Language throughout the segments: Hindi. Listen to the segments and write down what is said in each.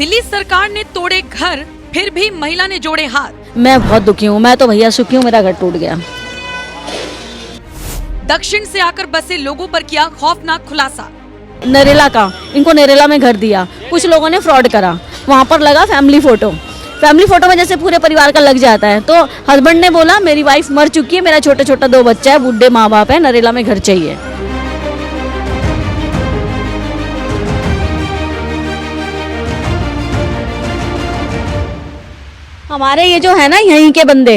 दिल्ली सरकार ने तोड़े घर, फिर भी महिला ने जोड़े हाथ। मैं बहुत दुखी हूँ, मैं तो भैया सुखी हूँ, मेरा घर टूट गया। दक्षिण से आकर बसे लोगों पर किया खौफनाक खुलासा। नरेला का, इनको नरेला में घर दिया, कुछ लोगों ने फ्रॉड करा, वहाँ पर लगा फैमिली फोटो में जैसे पूरे परिवार का लग जाता है। तो हस्बैंड ने बोला मेरी वाइफ मर चुकी है, मेरा छोटा छोटा 2 बच्चा है, बूढ़े माँ बाप है, नरेला में घर चाहिए। हमारे ये जो है ना यहीं के बंदे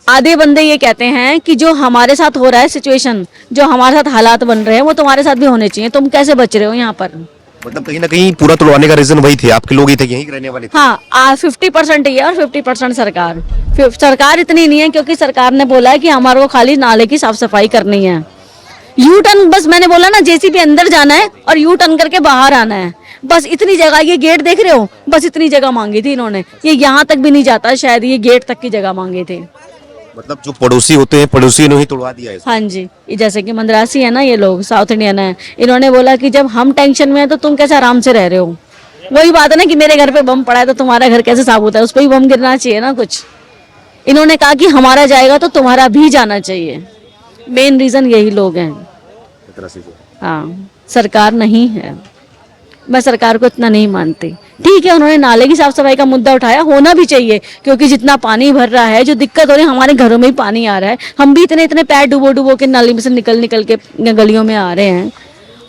आधे बंदे ये कहते हैं कि जो हमारे साथ हो रहा है सिचुएशन, जो हमारे साथ हालात बन रहे हैं वो तुम्हारे साथ भी होने चाहिए। तुम कैसे बच रहे हो यहाँ पर? मतलब कहीं ना कहीं पूरा तुड़वाने का रीजन वही थे, आपके लोग ही थे, यहीं रहने वाले थे। हाँ, 50% ये और 50% सरकार। सरकार इतनी नहीं है क्योंकि सरकार ने बोला है कि हमारे को खाली नाले की साफ सफाई करनी है। यू टर्न, बस मैंने बोला ना जेसीबी अंदर जाना है और यू टर्न करके बाहर आना है, बस इतनी जगह। ये गेट देख रहे हो, बस इतनी जगह मांगी थी इन्होंने, ये यहाँ तक भी नहीं जाता, शायद ये गेट तक की जगह मांगे थे। मतलब जो पड़ोसी होते हैं, पड़ोसी ने ही तोड़वा दिया है। हाँ जी, जैसे कि मद्रासी है ना, ये लोग साउथ इंडियन है, इन्होंने बोला कि जब हम टेंशन में है तो तुम कैसे आराम से रह रहे हो। वही बात है ना कि मेरे घर पे बम पड़ा है तो तुम्हारा घर कैसे साफ होता है, उस पर ही बम गिरना चाहिए ना कुछ। इन्होंने कहा कि हमारा जाएगा तो तुम्हारा भी जाना चाहिए। मेन रीजन यही लोग हैं। हाँ, सरकार नहीं है, मैं सरकार को इतना नहीं मानती। ठीक है, उन्होंने नाले की साफ सफाई का मुद्दा उठाया, होना भी चाहिए क्योंकि जितना पानी भर रहा है, जो दिक्कत हो रही है, हमारे घरों में ही पानी आ रहा है, हम भी इतने पैर डुबो के नाली में से निकल के गलियों में आ रहे हैं।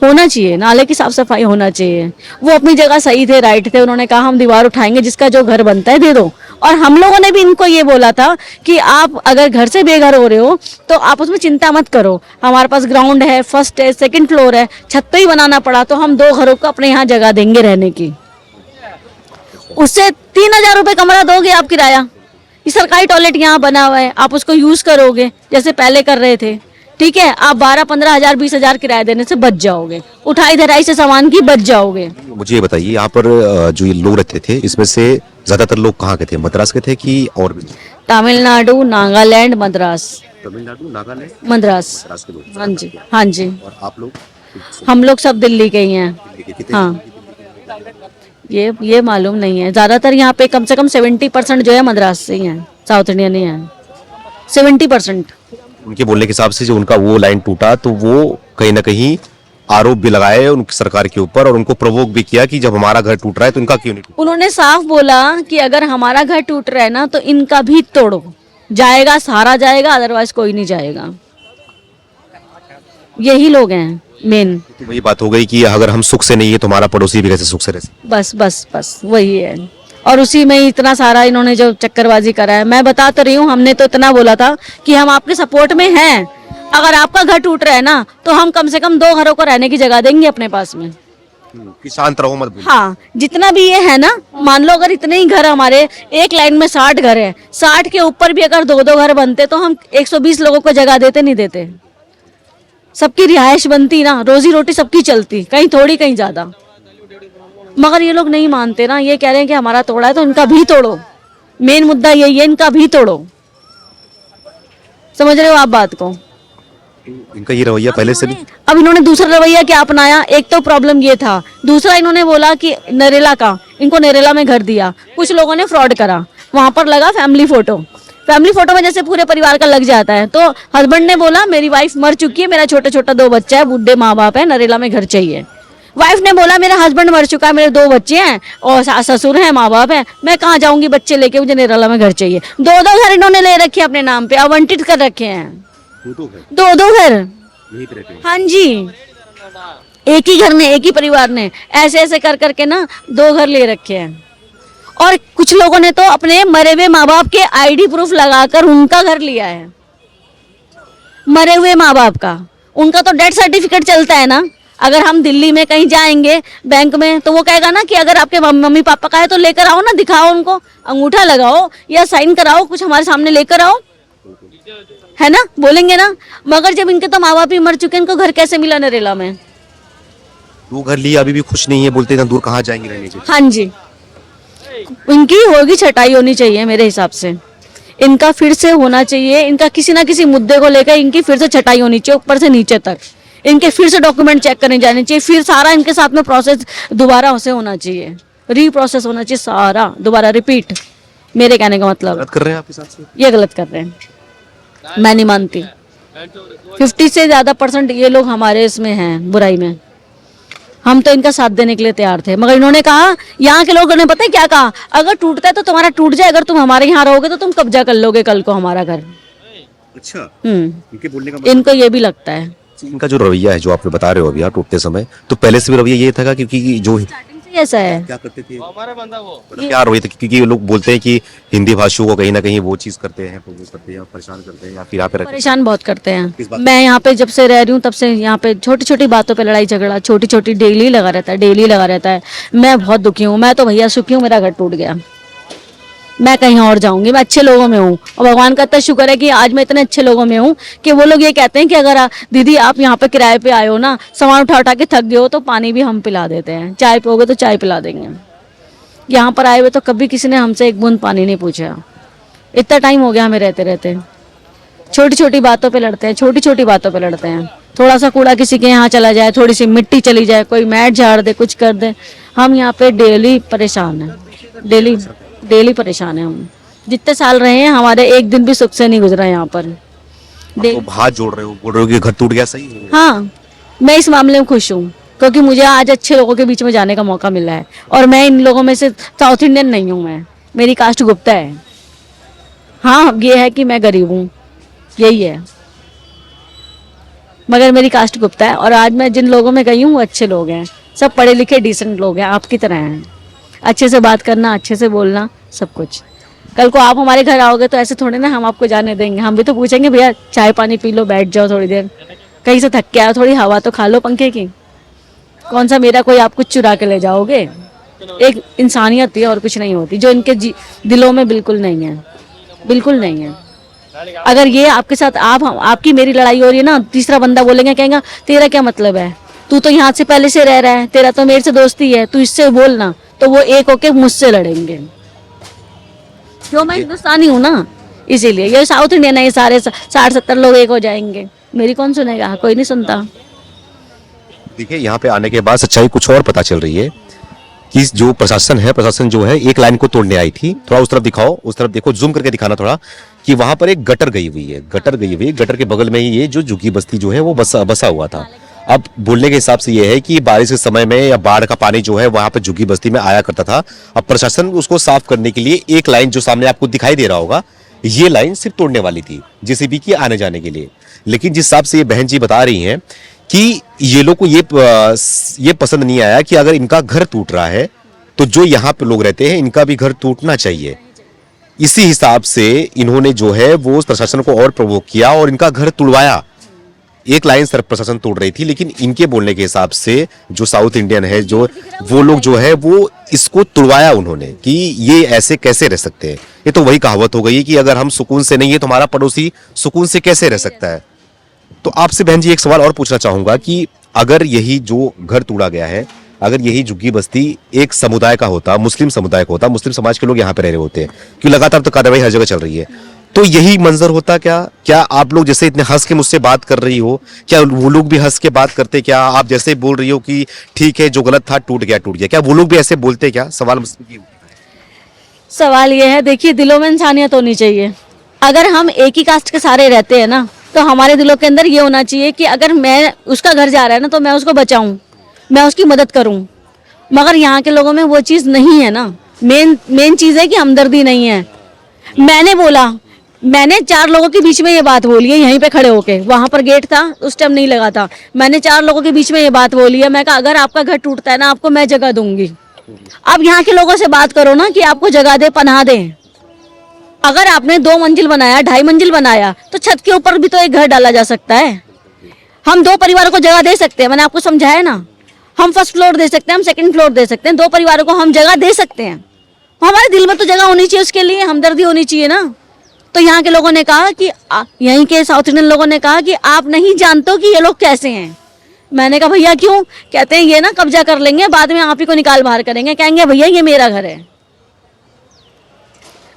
होना चाहिए, नाले की साफ सफाई होना चाहिए। वो अपनी जगह सही थे, राइट थे, उन्होंने कहा हम दीवार उठाएंगे, जिसका जो घर बनता है दे दो। और हम लोगों ने भी इनको ये बोला था कि आप अगर घर से बेघर हो रहे हो तो आप उसमें चिंता मत करो, हमारे पास ग्राउंड है, फर्स्ट है, सेकंड फ्लोर है, छत पे ही बनाना पड़ा तो हम 2 घरों को अपने यहाँ जगह देंगे रहने की। उससे 3000 रुपये कमरा दोगे आप किराया। ये सरकारी टॉयलेट यहाँ बना हुआ है, आप उसको यूज करोगे जैसे पहले कर रहे थे, ठीक है, आप 12-15 हजार 20 हजार किराया देने से बच जाओगे, उठाई धराई से सामान की बच जाओगे। मुझे ये बताइए, यहाँ पर जो ये लोग रहते थे, इसमें से ज्यादातर लोग कहाँ के थे? मद्रास के थे कि और भी? तमिलनाडु, नागालैंड, मद्रास। तमिलनाडु, नागालैंड, मद्रास। के लोग। हाँ जी, हाँ जी। और आप लोग? हम लोग सब दिल्ली के ही हैं। हाँ, ये मालूम नहीं है, ज्यादातर यहाँ पे कम से कम 70% जो है मद्रास से ही है, साउथ इंडियन ही है, 70%। उनके बोलने के हिसाब से जो उनका वो लाइन टूटा तो वो कहीं ना कहीं आरोप भी लगाए उनकी सरकार के ऊपर और उनको प्रवोक भी किया कि जब हमारा घर टूट रहा है तो इनका क्यों नहीं टूटा। उन्होंने साफ बोला कि अगर हमारा घर टूट रहा है ना तो इनका भी तोड़ो, जाएगा सारा जाएगा, अदरवाइज कोई नहीं जाएगा। यही लोग हैं मेन। तो वही बात हो गई कि अगर हम सुख से नहीं है तो हमारा पड़ोसी भी कैसे सुख से रह सकते। बस वही है। और उसी में इतना सारा इन्होंने जो चक्करबाजी करा है, मैं बता तो रही हूँ, हमने तो इतना बोला था कि हम आपके सपोर्ट में हैं, अगर आपका घर टूट रहा है ना तो हम कम से कम 2 घरों को रहने की जगह देंगे अपने पास में, कि शांत रहो मत बोलो। हाँ, जितना भी ये है ना, मान लो अगर इतने ही घर हमारे एक लाइन में 60 घर है, 60 के ऊपर भी अगर 2-2 घर बनते तो हम 120 लोगों को जगह देते नहीं देते। सबकी रिहाइश बनती ना, रोजी रोटी सबकी चलती, कहीं थोड़ी कहीं ज्यादा। मगर ये लोग नहीं मानते ना, ये कह रहे हैं कि हमारा तोड़ा है तो इनका भी तोड़ो। मेन मुद्दा यही है, इनका भी तोड़ो। समझ रहे हो आप बात को? इनका ये रवैया पहले से भी। अब इन्होंने दूसरा रवैया क्या अपनाया, एक तो प्रॉब्लम ये था, दूसरा इन्होंने बोला कि नरेला का, इनको नरेला में घर दिया, कुछ लोगों ने फ्रॉड करा, वहां पर लगा फैमिली फोटो में जैसे पूरे परिवार का लग जाता है। तो हस्बैंड ने बोला मेरी वाइफ मर चुकी है, मेरा छोटा छोटा 2 बच्चा है, बूढ़े माँ बाप है, नरेला में घर चाहिए। वाइफ ने बोला मेरा हस्बैंड मर चुका है, मेरे 2 बच्चे हैं और ससुर हैं, माँ बाप हैं, मैं कहाँ जाऊंगी बच्चे लेके, मुझे नरेला में घर चाहिए। 2-2 घर इन्होंने ले रखे अपने नाम पे, आवंटित कर रखे हैं, 2-2 घर। हाँ जी, एक ही घर में, एक ही परिवार ने ऐसे ऐसे कर करके ना 2 घर ले रखे हैं। और कुछ लोगों ने तो अपने मरे हुए माँ बाप के आईडी प्रूफ लगाकर उनका घर लिया है, मरे हुए माँ बाप का। उनका तो डेथ सर्टिफिकेट चलता है ना, अगर हम दिल्ली में कहीं जाएंगे बैंक में तो वो कहेगा ना कि अगर आपके मम्मी पापा का है तो लेकर आओ ना, दिखाओ उनको, अंगूठा लगाओ या साइन कराओ, कुछ हमारे सामने लेकर आओ, है ना, बोलेंगे ना। मगर जब इनके तो माँ बाप ही मर चुके, इनको घर कैसे मिला नरेला में? 2 घर लिए अभी भी खुश नहीं है, बोलते इतना दूर कहाँ जाएंगे रहने के। हाँ जी, इनकी होगी छटाई होनी चाहिए मेरे हिसाब से, इनका फिर से होना चाहिए, इनका किसी ना किसी मुद्दे को लेकर इनकी फिर से छटाई होनी चाहिए, ऊपर से नीचे तक। इनके फिर से डॉक्यूमेंट चेक करने जाने चाहिए, फिर सारा इनके साथ में प्रोसेस दोबारा उसे होना चाहिए। रीप्रोसेस होना चाहिए सारा, दोबारा रिपीट। मेरे कहने का मतलब गलत कर रहे हैं आपके साथ से? ये गलत कर रहे हैं, मैं नहीं मानती। 50 से ज्यादा % ये लोग हमारे इसमें हैं बुराई में। हम तो इनका साथ देने के लिए तैयार थे, मगर इन्होंने कहा, यहाँ के लोगों ने पता है क्या कहा, अगर टूटता है तो तुम्हारा टूट जाए, अगर तुम हमारे यहाँ रहोगे तो तुम कब्जा कर लोगे कल को हमारा घर। अच्छा, हम्म, इनके बोलने का इनको ये भी लगता है। इनका जो रवैया है जो आपने बता रहे हो अभी, टूटते समय, तो पहले से भी रवैया ये था क्योंकि जो स्टार्टिंग से ऐसा है। क्या करते थे, मतलब क्या रवैया था? क्योंकि लोग बोलते हैं कि हिंदी भाषियों को कहीं ना कहीं वो चीज करते हैं, वो करते हैं, परेशान करते हैं, या फिर यहाँ पे परेशान बहुत करते किस हैं। बात मैं यहाँ पे जब से रह रही हूँ तब से यहाँ पे छोटी छोटी बातों पे लड़ाई झगड़ा, छोटी छोटी डेली लगा रहता है, डेली लगा रहता है। मैं बहुत दुखी हूँ, मैं तो भैया सुखी हूँ, मेरा घर टूट गया, मैं कहीं और जाऊंगी। मैं अच्छे लोगों में हूँ और भगवान का इतना शुक्र है कि आज मैं इतने अच्छे लोगों में हूँ कि वो लोग ये कहते हैं कि अगर दीदी आप यहाँ पे किराए पे आए हो ना, सामान उठा उठा के थक गए हो तो पानी भी हम पिला देते हैं, चाय पियोगे तो चाय पिला देंगे। यहाँ पर आए हुए तो कभी किसी ने हमसे एक बूंद पानी नहीं पूछा। इतना टाइम हो गया हमें रहते रहते। छोटी छोटी बातों पे लड़ते हैं, छोटी छोटी बातों पे लड़ते हैं। थोड़ा सा कूड़ा किसी के यहाँ चला जाए, थोड़ी सी मिट्टी चली जाए, कोई मैट झाड़ दे, कुछ कर दे, हम यहाँ पे डेली परेशान हैं, डेली डेली परेशान है। हम जितने साल रहे हैं हमारे एक दिन भी सुख से नहीं गुजरा यहाँ पर। तो हाथ जोड़ रहे हो, बोल रहे हो कि घर टूट गया, सही है? हाँ, मैं इस मामले में खुश हूँ क्योंकि मुझे आज अच्छे लोगों के बीच में जाने का मौका मिला है और मैं इन लोगों में से साउथ इंडियन नहीं हूँ, मैं, मेरी कास्ट गुप्ता है। हाँ, ये है कि मैं गरीब हूँ, यही है, मगर मेरी कास्ट गुप्ता है। और आज मैं जिन लोगों में गई हूँ वो अच्छे लोग हैं, सब पढ़े लिखे डिसेंट लोग हैं, आपकी तरह हैं। अच्छे से बात करना, अच्छे से बोलना, सब कुछ। कल को आप हमारे घर आओगे तो ऐसे थोड़े ना हम आपको जाने देंगे, हम भी तो पूछेंगे भैया चाय पानी पी लो, बैठ जाओ थोड़ी देर, कहीं से थक के आओ, थोड़ी हवा तो खा लो पंखे की। कौन सा मेरा कोई आप कुछ चुरा के ले जाओगे? एक इंसानियत है और कुछ नहीं होती, जो इनके दिलों में बिल्कुल नहीं है, बिल्कुल नहीं है। अगर ये आपके साथ आपकी मेरी लड़ाई हो रही है ना, तीसरा बंदा बोलेंगे, कहेंगे तेरा क्या मतलब है, तू तो यहाँ से पहले से रह रहा है, तेरा तो मेरे से दोस्ती है, तू इससे बोलना, तो वो एक होके मुझसे लड़ेंगे। क्यों, मैं हिंदुस्तानी हूँ ना, इसीलिए। ये साउथ इंडियन है, ये सारे 60-70 लोग एक हो जाएंगे, मेरी कौन सुनेगा? कोई नहीं सुनता। देखिए, यहाँ पे आने के बाद सच्चाई कुछ और पता चल रही है कि जो प्रशासन है, प्रशासन जो है एक लाइन को तोड़ने आई थी। थोड़ा उस तरफ दिखाओ, उस तरफ देखो, जूम करके दिखाना थोड़ा, कि वहां पर एक गटर गई हुई है, गटर गई हुई है, गटर के बगल में ही ये जो झुग्गी बस्ती जो है वो बसा हुआ था। अब बोलने के हिसाब से ये है कि बारिश के समय में या बाढ़ का पानी जो है वहां पर झुग्गी बस्ती में आया करता था। अब प्रशासन उसको साफ करने के लिए एक लाइन जो सामने आपको दिखाई दे रहा होगा, ये लाइन सिर्फ तोड़ने वाली थी जेसीबी की आने जाने के लिए। लेकिन जिस हिसाब से ये बहन जी बता रही हैं कि ये लोग को ये पसंद नहीं आया कि अगर इनका घर टूट रहा है तो जो यहाँ पे लोग रहते हैं इनका भी घर टूटना चाहिए। इसी हिसाब से इन्होंने जो है वो प्रशासन को और प्रोवोक किया और इनका घर तुड़वाया। एक लाइन सर प्रशासन तोड़ रही थी, लेकिन इनके बोलने के हिसाब से जो साउथ इंडियन है, जो वो लोग जो है वो इसको तुड़वाया उन्होंने कि ये ऐसे कैसे रह सकते हैं। ये तो वही कहावत हो गई है कि अगर हम सुकून से नहीं है तो हमारा पड़ोसी सुकून से कैसे रह सकता है। तो आपसे बहन जी एक सवाल और पूछना चाहूंगा कि अगर यही जो घर तोड़ा गया है, अगर यही झुग्गी बस्ती एक समुदाय का होता, मुस्लिम समुदाय का होता, मुस्लिम समाज के लोग यहाँ पे रह रहे होते हैं, क्योंकि लगातार तो कार्रवाई हर जगह चल रही है, तो यही मंजर होता क्या? क्या आप लोग जैसे इतने हंस के मुझसे बात कर रही हो, क्या वो लोग भी हंस के बात करते? क्या आप जैसे बोल रही हो कि ठीक है जो गलत था टूट गया, क्या वो लोग भी ऐसे बोलते? क्या सवाल सवाल ये है, देखिए दिलों में इंसानियत होनी चाहिए। अगर हम एक ही कास्ट के सारे रहते हैं ना, तो हमारे दिलों के अंदर ये होना चाहिए कि अगर मैं उसका घर जा रहा है ना तो मैं उसको बचाऊं, मैं उसकी मदद करूं। मगर यहाँ के लोगों में वो चीज़ नहीं है ना। मेन चीज़ है कि हमदर्दी नहीं है। मैंने 4 लोगों के बीच में ये बात बोली है, यहीं पे खड़े होके, वहां पर गेट था उस टाइम नहीं लगा था, मैंने 4 लोगों के बीच में ये बात बोली है। मैं कहा अगर आपका घर टूटता है ना, आपको मैं जगह दूंगी। अब यहाँ के लोगों से बात करो ना कि आपको जगह दे, पनाह दे। अगर आपने 2 मंजिल बनाया, 2.5 मंजिल बनाया, तो छत के ऊपर भी तो एक घर डाला जा सकता है। हम 2 परिवारों को जगह दे सकते हैं, मैंने आपको समझाया ना। हम फर्स्ट फ्लोर दे सकते हैं, हम सेकंड फ्लोर दे सकते हैं, 2 परिवारों को हम जगह दे सकते हैं। हमारे दिल में तो जगह होनी चाहिए, उसके लिए हमदर्दी होनी चाहिए ना। तो यहाँ के लोगों ने कहा कि यहीं के साउथ इंडियन लोगों ने कहा कि आप नहीं जानते हो कि ये लोग कैसे हैं। मैंने कहा भैया क्यों? कहते हैं ये ना कब्जा कर लेंगे, बाद में आप ही को निकाल बाहर करेंगे, कहेंगे भैया ये मेरा घर है,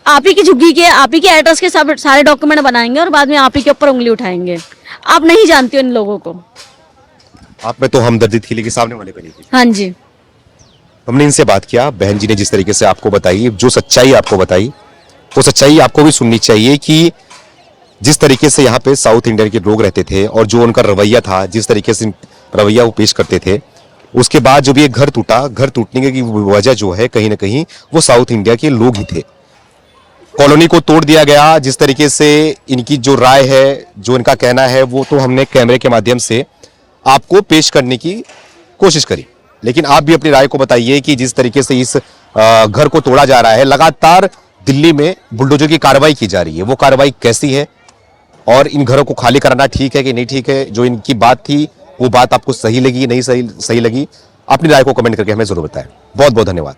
आप ही की झुग्गी के, आप ही के एड्रेस के सब सारे डॉक्यूमेंट बनाएंगे और बाद में आप ही के ऊपर उंगली उठाएंगे। आप नहीं जानती हो इन लोगों को। आप में तो हमदर्दी थी लेकिन सामने वाले पे नहीं थी। हाँ जी, हमने इनसे बात किया, बहन जी ने जिस तरीके से आपको बताई, जो सच्चाई आपको बताई, वो सच्चाई आपको भी सुननी चाहिए कि जिस तरीके से यहाँ पे साउथ इंडियन के लोग रहते थे और जो उनका रवैया था, जिस तरीके से रवैया वो पेश करते थे, उसके बाद जब ये घर टूटा, घर टूटने की वजह जो है कहीं ना कहीं वो साउथ इंडिया के लोग ही थे। कॉलोनी को तोड़ दिया गया, जिस तरीके से इनकी जो राय है, जो इनका कहना है, वो तो हमने कैमरे के माध्यम से आपको पेश करने की कोशिश करी, लेकिन आप भी अपनी राय को बताइए कि जिस तरीके से इस घर को तोड़ा जा रहा है, लगातार दिल्ली में बुलडोजर की कार्रवाई की जा रही है, वो कार्रवाई कैसी है और इन घरों को खाली कराना ठीक है कि नहीं ठीक है, जो इनकी बात थी वो बात आपको सही लगी नहीं सही लगी, अपनी राय को कमेंट करके हमें जरूर बताएं। बहुत बहुत धन्यवाद।